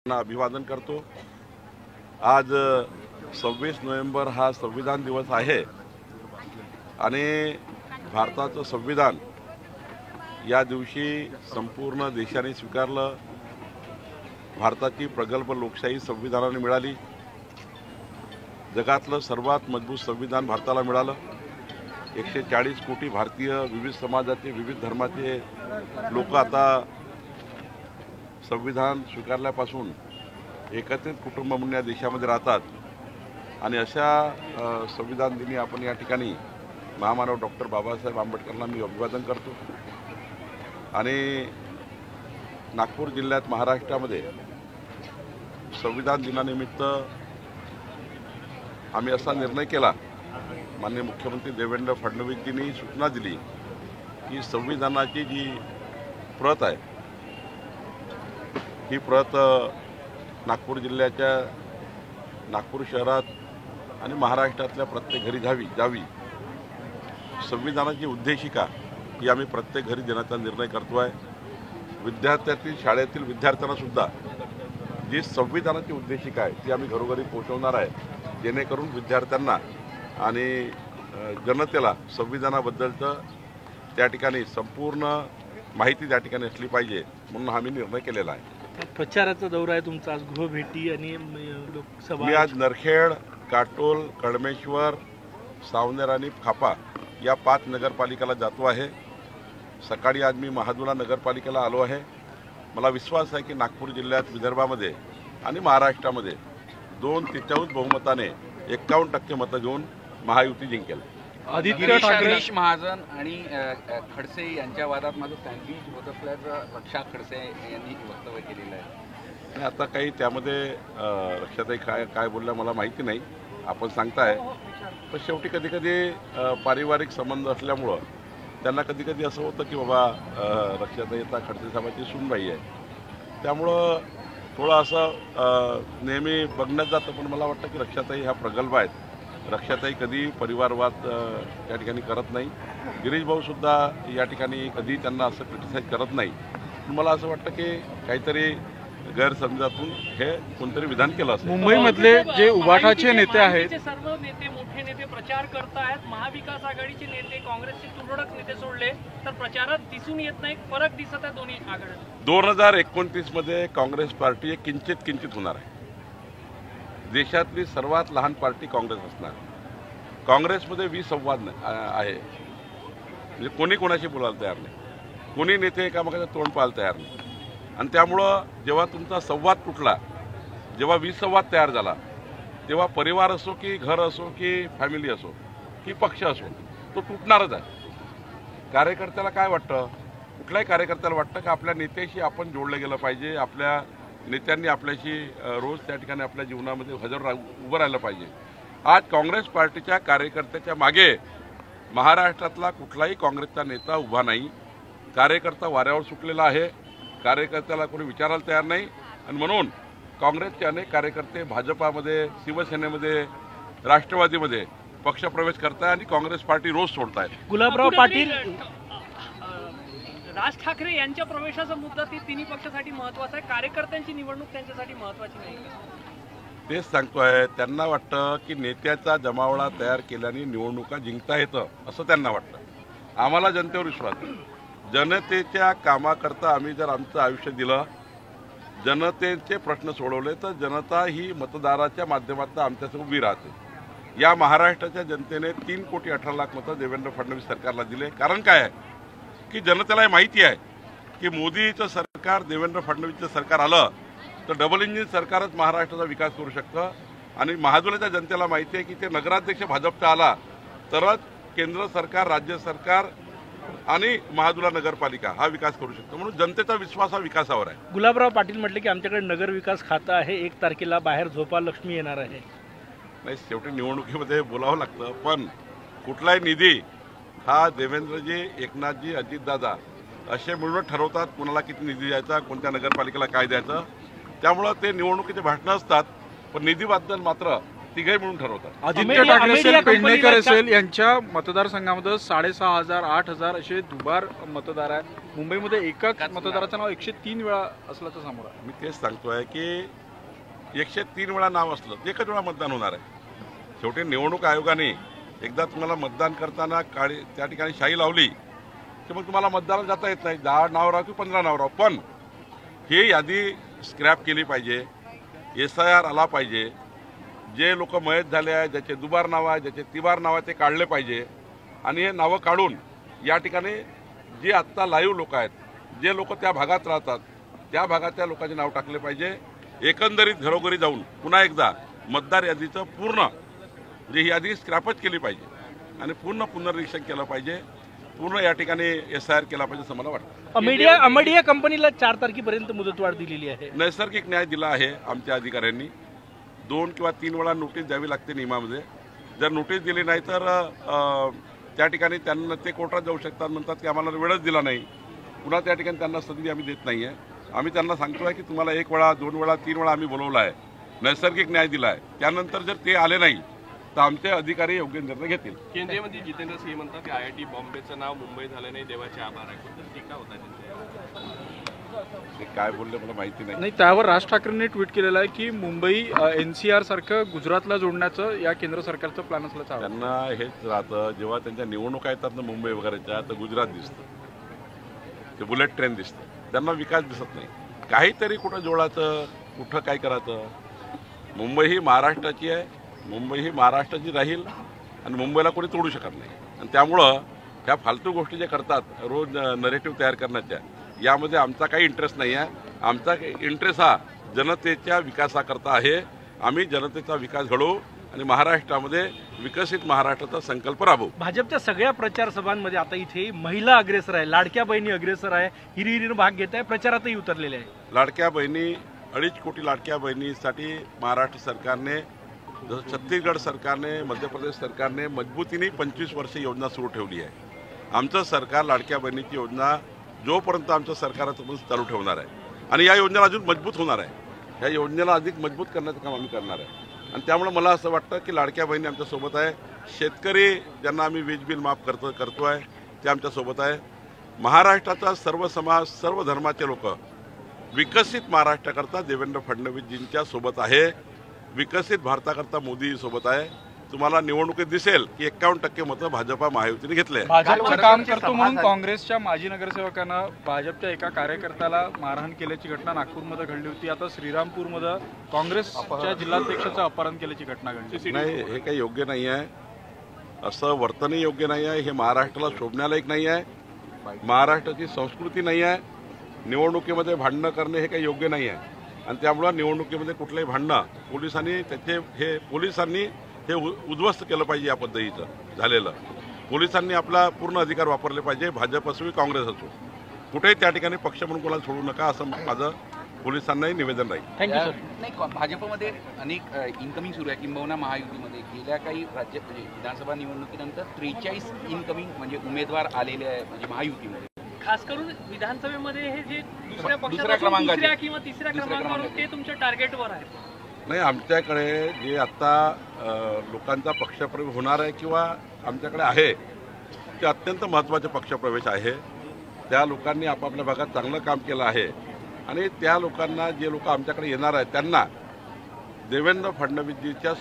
अभिवादन करतो। आज 26 नोव्हेंबर हा संविधान दिवस आहे आणि भारताचं संविधान या दिवशी संपूर्ण देशाने स्वीकारलं। भारताची प्रगल्भ लोकशाही संविधानाने मिळाली। जगातलं सर्वात मजबूत संविधान भारताला मिळालं। 140 कोटी भारतीय विविध समाजाचे विविध धर्माचे लोक आता संविधान स्वीकारल्यापासून एकत्रित कुटुंब म्हणून या देशामध्ये राहतात आणि अशा संविधान दिनी आपण या ठिकाणी महामानव डॉक्टर बाबासाहेब आंबेडकरांना मी अभिवादन करतो। आणि नागपूर जिल्ह्यात महाराष्ट्रामध्ये संविधान दिनानिमित्त आम्ही असा निर्णय केला। माननीय मुख्यमंत्री देवेंद्र फडणवीसजींनी सूचना दिली की संविधानाची जी प्रत आहे ही प्रत नागपूर जिल्ह्याच्या नागपूर शहरात आणि महाराष्ट्रातल्या प्रत्येक घरी जावी। संविधानाची उद्देशिका ही आम्ही प्रत्येक घरी देण्याचा निर्णय करतो आहे। विद्यार्थ्यातील शाळेतील विद्यार्थ्यांना सुद्धा जी संविधानाची उद्देशिका आहे ती आम्ही घरोघरी पोहोचवणार आहे, जेणेकरून विद्यार्थ्यांना आणि जनतेला संविधानाबद्दलचं त्या ठिकाणी संपूर्ण माहिती त्या ठिकाणी असली पाहिजे, म्हणून हा मी निर्णय केलेला आहे। प्रचाराचा दौरा आहे तुमचा, आज गृहभेटी आणि लोकसभा। मी आज नरखेड, काटोल, कळमेश्वर, सावनेर आणि खापा या 5 नगरपालिकेला जातो आहे। सकाळी आज मी महादुला नगरपालिकेला आलो आहे। मला विश्वास आहे की नागपूर जिल्ह्यात, विदर्भामध्ये आणि महाराष्ट्रामध्ये 2/3 बहुमताने 51% मतं घेऊन महायुती जिंकेल। आदित्य ठाकरे महाजन आणि खडसे यांच्या वादात माझं सँडविच होत असल्याचं रक्षा खडसे यांनी वक्तव्य केलेलं आहे। आणि आता काही त्यामध्ये रक्षाताई काय बोलल्या मला माहिती नाही, आपण सांगताय। पण शेवटी कधी पारिवारिक संबंध असल्यामुळं त्यांना कधी असं होतं की बाबा रक्षाताई आता खडसे साहेबांची सूनबाई आहे, त्यामुळं थोडं असं नेहमी बघण्यात जातं। पण मला वाटतं की रक्षाताई ह्या प्रगल्भ आहेत। रक्षाताई कधी परिवारवाद त्या ठिकाणी करत नाही। गिरीश भाऊसुद्धा या ठिकाणी कधी त्यांना असं क्रिटिसाईज करत नाही। मला असं वाटतं की काहीतरी गैरसमजातून हे कोणतरी विधान केलं असेल। मुंबईमधले जे उभाटाचे नेते आहेत, सर्व नेते, मोठे नेते प्रचार करतायत। महाविकास आघाडीचे नेते, काँग्रेसचे तुरळक नेते सोडले तर प्रचारात दिसून येत नाही, फरक दिसत आहे दोन्ही आघाड्यांत। 2029 मध्ये काँग्रेस पार्टी किंचित होणार आहे। देशातली सर्वात लहान पार्टी काँग्रेस असणार। काँग्रेसमध्ये विसंवाद आहे, म्हणजे कोणी कोणाशी बोलायला तयार नाही, कोणी नेते एकामेकाचं तोंड पाहायला तयार नाही। आणि त्यामुळं जेव्हा तुमचा संवाद तुटला, जेव्हा विसंवाद तयार झाला, तेव्हा परिवार असो की घर असो की फॅमिली असो की पक्ष असो, तो तुटणारच आहे। कार्यकर्त्याला काय वाटतं, कुठल्याही कार्यकर्त्याला वाटतं की आपल्या नेत्याशी आपण जोडलं गेलं पाहिजे, आपल्या नेत्यांनी आपल्याशी रोज त्या ठिकाणी आपल्या जीवनामध्ये उभं राहिलं पाहिजे। आज काँग्रेस पार्टीच्या कार्यकर्त्याच्या मागे महाराष्ट्रातला कुठलाही काँग्रेसचा नेता उभा नाही। कार्यकर्ता वाऱ्यावर सुटलेला आहे, कार्यकर्त्याला कोणी विचारायला तयार नाही। आणि म्हणून काँग्रेसचे अनेक कार्यकर्ते भाजपामध्ये, शिवसेनेमध्ये, राष्ट्रवादीमध्ये पक्षप्रवेश करतायत आणि काँग्रेस पार्टी रोज सोडतायत। गुलाबराव पाटील, राज ठाकरे यांच्या प्रवेशाचा मुद्दा तिन्ही पक्षासाठी महत्त्वाचा आहे, कार्यकर्त्यांची निवडणूक त्यांच्यासाठी महत्त्वाची नाही। तेच सांगतोय, त्यांना वाटतं की नेत्याचा जमावडा तयार केल्याने निवडणुका जिंकता येतं असं त्यांना वाटतं। आम्हाला जनतेवर विश्वास आहे। जनतेच्या कामाकरता आम्ही जर आमचं आयुष्य दिलं, जनतेचे प्रश्न सोडवले, तर जनता ही मतदाराच्या माध्यमातून आमच्यासमोर उभी राहते। या महाराष्ट्राच्या जनतेने 3,18,00,000 मतं देवेंद्र फडणवीस सरकारला दिले। कारण काय आहे की जनतेला माहिती आहे की मोदीचं सरकार, देवेंद्र फडणवीसचं सरकार आलं तर डबल इंजिन सरकारच महाराष्ट्राचा विकास करू शकतं। आणि महाजुलाच्या जनतेला माहिती आहे की ते नगराध्यक्ष भाजपचा आला तरच केंद्र सरकार, राज्य सरकार आणि महाजुला नगरपालिका हा विकास करू शकतो। म्हणून जनतेचा विश्वास हा विकासावर आहे। गुलाबराव पाटील म्हटले की आमच्याकडे नगर विकास खातं आहे, 1 तारखेला बाहेर झोपा लक्ष्मी येणार आहे। नाही, शेवटी निवडणुकीमध्ये बोलावं लागतं, पण कुठलाही निधी हा देवेंद्रजी, एकनाथजी, अजितदादा असे मिळून ठरवतात कोणाला किती निधी द्यायचा, कोणत्या नगरपालिकेला काय द्यायचं। त्यामुळं ते निवडणुकीचे भाषणं असतात, पण निधीबद्दल मात्र तिघही मिळून ठरवतात. आदित्य ठाकरे असेल, अमेरिया पेडणेकर कंपनीला असेल, यांच्या मतदारसंघामध्ये 6,500 8,000 असे दुबार मतदार आहे. मुंबईमध्ये एकाच मतदाराचं नाव 103 वेळा असल्याचं समोर आहे. मी तेच सांगतोय की 103 वेळा नाव असलं तर एकच वेळा मतदान होणार आहे. शेवटी निवडणूक आयोगाने एकदा तुम्हाला मतदान करताना त्या ठिकाणी शाई लावली की मग तुम्हाला मतदानाला जाता येत नाही. 10 नाव राव की 15 नाव राव, पण ही यादी स्क्रॅप केली पाहिजे. SIR आला पाहिजे. जे लोक मयत झाले आहे, ज्याचे दुबार नाव आहे, ज्याचे तिबार नाव आहे, ते काढले पाहिजे. आणि हे नावं काढून या ठिकाणी जे आत्ता लाईव्ह लोक आहेत, जे लोक त्या भागात राहतात, त्या भागातल्या लोकांचे नाव टाकले पाहिजे. एकंदरीत घरोघरी जाऊन पुन्हा एकदा मतदार यादीचं पूर्ण म्हणजे ही यादी स्क्रॅपच केली पाहिजे आणि पूर्ण पुनर्निरीक्षण केलं पाहिजे. पूर्ण या ठिकाणी SIR केला पाहिजे असं मला वाटतं. अमेरिया कंपनीला 4 तारखेपर्यंत मुदतवाढ दिलेली आहे. नैसर्गिक न्याय दिला आहे आमच्या अधिकाऱ्यांनी. 2 किंवा 3 वेळा नोटीस द्यावी लागते नियमामध्ये. जर नोटीस दिली नाही तर त्या ठिकाणी त्यांना ते कोर्टात जाऊ शकतात. म्हणतात की आम्हाला वेळच दिला नाही. पुन्हा त्या ठिकाणी त्यांना संधी आम्ही देत नाही आहे. आम्ही त्यांना सांगतोय की तुम्हाला 1 वेळा 2 वेळा 3 वेळा आम्ही बोलवलं आहे, नैसर्गिक न्याय दिला आहे. त्यानंतर जर ते आले नाही तर आमचे अधिकारी योग्य निर्णय घेतील. केंद्रीय मंत्री जितेंद्र सिंह म्हणतात की IIT बॉम्बेचं नाव मुंबई झालं नाही, देवाचे आभार आहे. कुठं टीका होता ते काय बोलले मला माहिती नाही. नाही, त्यावर राज ठाकरेंनी ट्विट केलेलं आहे की मुंबई NCR सारखं गुजरातला जोडण्याचं या केंद्र सरकारचं प्लॅन असल्याचं आरोप. त्यांना हेच राहतं, जेव्हा त्यांच्या निवडणुका येतात ना मुंबई वगैरेच्या, तर गुजरात दिसतं, ते बुलेट ट्रेन दिसतं. त्यांना विकास दिसत नाही. काहीतरी कुठं जोडायचं, कुठं काय करायचं. मुंबई ही महाराष्ट्राची आहे, मुंबई ही महाराष्ट्राची राहील आणि मुंबईला कोणी तोडू शकत नाही. आणि त्यामुळं ह्या फालतू गोष्टी ज्या करतात रोज नरेटिव्ह तयार करण्याच्या, यामध्ये आमचा काही इंटरेस्ट नाही आहे. आमचा इंटरेस्ट हा जनतेच्या विकासाकरता आहे. आम्ही जनतेचा विकास घडवू आणि महाराष्ट्रामध्ये विकसित महाराष्ट्राचा संकल्प राबवू. भाजपच्या सगळ्या प्रचार सभांमध्ये आता इथे महिला अग्रेसर आहे, लाडक्या बहिणी अग्रेसर आहे, हिरिहिरीनं भाग घेत आहे, प्रचारातही उतरलेले आहे. लाडक्या बहिणी 2.5 कोटी लाडक्या बहिणीसाठी महाराष्ट्र सरकारने, जसं छत्तीसगड सरकारने, मध्य प्रदेश सरकारने मजबूतीने 25 वर्ष योजना सुरू ठेवली आहे. आमचं सरकार लाडक्या बहिणीची योजना जोपर्यंत आमचं सरकार चालू ठेवणार आहे आणि या योजनेला अजून मजबूत होणार आहे. या योजनेला अधिक मजबूत करण्याचं काम आम्ही करणार आहे. आणि त्यामुळे मला असं वाटतं की लाडक्या बहिणी आमच्यासोबत आहे. शेतकरी ज्यांना आम्ही वीज बिल माफ करतो आहे ते आमच्यासोबत आहे. महाराष्ट्राचा सर्व समाज, सर्व धर्माचे लोक विकसित महाराष्ट्राकरता देवेंद्र फडणवीसजींच्या सोबत आहे. विकसित भारताकरता मोदी सोबत आहे. तुम्हाला निवडणुकीत दिसेल की 51% मतं भाजपा महायुतीने घेतले. भाजपचं काम करतो म्हणून काँग्रेसच्या माजी नगरसेवकांना भाजपच्या एका कार्यकर्त्याला मारहाण केल्याची घटना नागपूरमध्ये घडली होती. आता श्रीरामपूरमध्ये काँग्रेसच्या जिल्हाध्यक्षाचं अपहरण केल्याची घटना घडली. नाही, हे काही योग्य नाही आहे. असं वर्तनही योग्य नाही आहे. हे महाराष्ट्राला शोभण्यालायक नाही आहे. महाराष्ट्राची संस्कृती नाही आहे. निवडणुकीमध्ये भांडणं करणे हे काही योग्य नाही आहे. आणि त्यामुळं निवडणुकीमध्ये कुठलंही भांडणं पोलिसांनी हे उद्ध्वस्त केलं पाहिजे. या पद्धतीचं झालेलं पोलिसांनी आपला पूर्ण अधिकार वापरले पाहिजे. भाजप असो की काँग्रेस असो, कुठेही त्या ठिकाणी पक्ष म्हणून कोणाला सोडू नका असं माझं पोलिसांनाही निवेदन राहील. Thank you sir. नाही, भाजपमध्ये अनेक इन्कमिंग सुरू आहे. किंबहुना महायुतीमध्ये गेल्या काही राज्य म्हणजे विधानसभा निवडणुकीनंतर 43 इन्कमिंग म्हणजे उमेदवार आलेले आहे म्हणजे महायुतीमध्ये. खास करून विधानसभेमध्ये हे जे दुसऱ्या दुसऱ्या क्रमांकाचे. दुसऱ्या किंवा तिसऱ्या क्रमांकावर ते तुमच्या टार्गेटवर आहे. नाही, आमच्याकडे जे आत्ता लोकांचा पक्षप्रवेश होणार आहे किंवा आमच्याकडे आहे ते अत्यंत महत्त्वाचे पक्षप्रवेश आहे. त्या लोकांनी आपापल्या भागात चांगलं काम केलं आहे आणि त्या लोकांना, जे लोक आमच्याकडे येणार आहेत त्यांना देवेंद्र फडणवीसजीच्या